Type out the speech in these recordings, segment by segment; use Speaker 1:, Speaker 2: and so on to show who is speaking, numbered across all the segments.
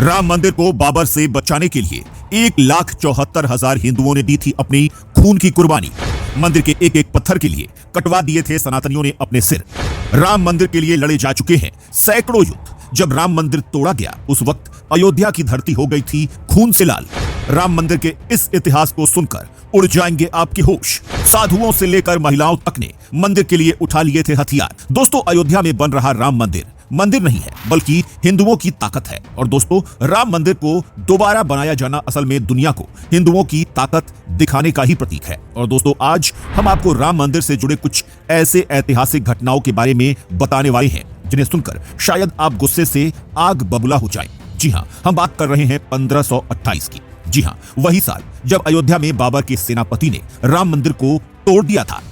Speaker 1: राम मंदिर को बाबर से बचाने के लिए 1,74,000 हिंदुओं ने दी थी अपनी खून की कुर्बानी। मंदिर के एक एक पत्थर के लिए कटवा दिए थे सनातनियों ने अपने सिर। राम मंदिर के लिए लड़े जा चुके हैं सैकड़ों युद्ध। जब राम मंदिर तोड़ा गया उस वक्त अयोध्या की धरती हो गई थी खून से लाल। राम मंदिर के इस इतिहास को सुनकर उड़ जाएंगे आपके होश। साधुओं से लेकर महिलाओं तक ने मंदिर के लिए उठा लिए थे हथियार। दोस्तों, अयोध्या में बन रहा राम मंदिर मंदिर नहीं है बल्कि हिंदुओं की ताकत है। और दोस्तों, राम मंदिर को दोबारा बनाया जाना असल में दुनिया को हिंदुओं की ताकत दिखाने का ही प्रतीक है। और दोस्तों, आज हम आपको राम मंदिर से जुड़े कुछ ऐसे ऐतिहासिक घटनाओं के बारे में बताने वाले हैं जिन्हें सुनकर शायद आप गुस्से से आग बबूला हो जाएं। जी हां, हम बात कर रहे हैं 1528 की। जी हां, वही साल जब अयोध्या में बाबर के सेनापति ने राम मंदिर को तोड़ दिया था।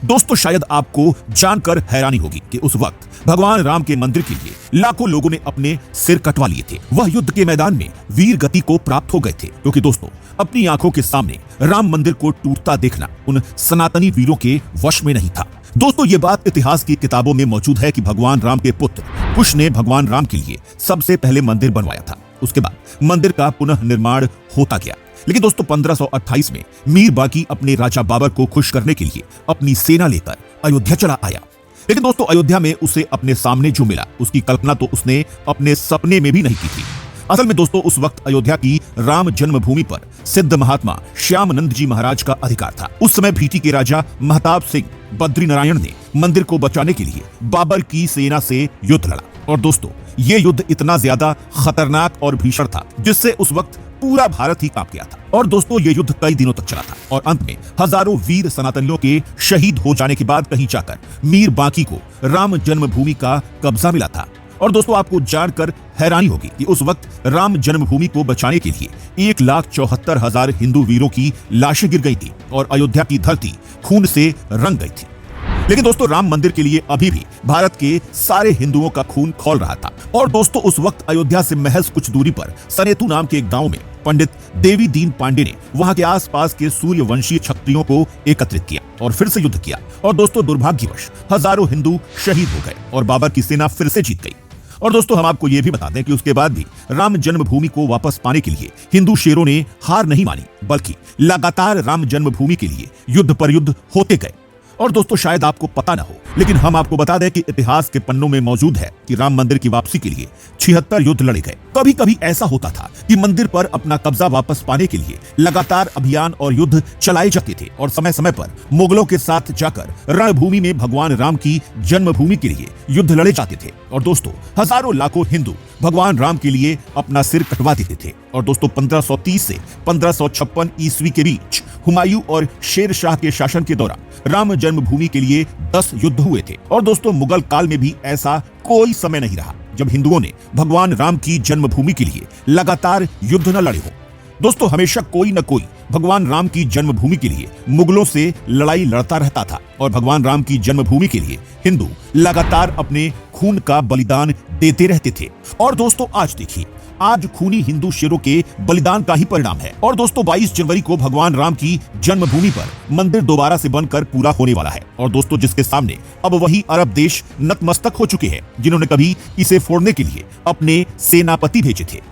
Speaker 1: दोस्तों, शायद आपको जानकर हैरानी होगी कि उस वक्त भगवान राम के मंदिर के लिए लाखों लोगों ने अपने सिर कटवा लिए थे। वह युद्ध के मैदान में वीर गति को प्राप्त हो गए थे, क्योंकि दोस्तों, अपनी आंखों के सामने राम मंदिर को टूटता देखना उन सनातनी वीरों के वश में नहीं था। दोस्तों, ये बात इतिहास की किताबों में मौजूद है कि भगवान राम के पुत्र कुश ने भगवान राम के लिए सबसे पहले मंदिर बनवाया था। उसके बाद मंदिर का पुनः निर्माण होता गया। लेकिन दोस्तों, 1528 में मीर बाकी अपने राजा बाबर को खुश करने के लिए अपनी सेना लेकर अयोध्या चला आया। लेकिन दोस्तों, अयोध्या में उसे अपने सामने जो मिला उसकी कल्पना तो उसने अपने सपने में भी नहीं की थी। असल में दोस्तों, उस वक्त अयोध्या की राम जन्मभूमि पर सिद्ध महात्मा श्यामानंद जी महाराज का अधिकार था। उस समय भीटी के राजा महताब सिंह बद्रीनारायण ने मंदिर को बचाने के लिए बाबर की सेना से युद्ध लड़ा। और दोस्तों, ये युद्ध इतना ज्यादा खतरनाक और भीषण था जिससे उस वक्त पूरा भारत ही कांप गया था। और दोस्तों, ये युद्ध कई दिनों तक चला था और अंत में हजारों वीर सनातनियों के शहीद हो जाने के बाद कहीं जाकर मीर बाकी को राम जन्मभूमि का कब्जा मिला था। और दोस्तों, आपको जानकर हैरानी होगी कि उस वक्त राम जन्मभूमि को बचाने के लिए 1,74,000 हिंदू वीरों की लाशें गिर गई थी और अयोध्या की धरती खून से रंग गई थी। लेकिन दोस्तों, राम मंदिर के लिए अभी भी भारत के सारे हिंदुओं का खून खौल रहा था। और दोस्तों, उस वक्त अयोध्या से महज कुछ दूरी पर सनेतु नाम के एक गांव में पंडित देवी दीन पांडे ने वहां के आसपास के सूर्यवंशी क्षत्रियों को एकत्रित किया और फिर से युद्ध किया। और दोस्तों, दुर्भाग्यवश हजारों हिंदू शहीद हो गए और बाबर की सेना फिर से जीत गई। और दोस्तों, हम आपको यह भी बता दें कि उसके बाद भी राम जन्मभूमि को वापस पाने के लिए हिंदू शेरों ने हार नहीं मानी, बल्कि लगातार राम जन्मभूमि के लिए युद्ध पर युद्ध होते गए। और दोस्तों, शायद आपको पता ना हो, लेकिन हम आपको बता दें कि इतिहास के पन्नों में मौजूद है कि राम मंदिर की वापसी के लिए 76 युद्ध लड़े गए। कभी कभी ऐसा होता था कि मंदिर पर अपना कब्जा वापस पाने के लिए लगातार अभियान और युद्ध चलाए जाते थे और समय समय पर मुगलों के साथ जाकर रणभूमि में भगवान राम की जन्मभूमि के लिए युद्ध लड़े जाते थे। और दोस्तों, हजारों लाखों हिंदू भगवान राम के लिए अपना सिर कटवा देते थे। और दोस्तों, 1530 से 1556 ईस्वी के बीच हुमायूं और शेर शाह के शासन के दौरान राम जन्मभूमि के लिए 10 युद्ध हुए थे। और दोस्तों, मुगल काल में भी ऐसा कोई समय नहीं रहा जब हिंदुओं ने भगवान राम की जन्मभूमि के लिए लगातार युद्ध न लड़े हो। दोस्तों, हमेशा कोई न कोई भगवान राम की जन्मभूमि के लिए मुगलों से लड़ाई लड़ता रहता था और भगवान राम की जन्मभूमि के लिए हिंदू लगातार अपने खून का बलिदान देते रहते थे। और दोस्तों, आज देखिए, आज खूनी हिंदू शेरों के बलिदान का ही परिणाम है। और दोस्तों, 22 जनवरी को भगवान राम की जन्मभूमि पर मंदिर दोबारा से बनकर पूरा होने वाला है। और दोस्तों, जिसके सामने अब वही अरब देश नतमस्तक हो चुके हैं जिन्होंने कभी इसे फोड़ने के लिए अपने सेनापति भेजे थे।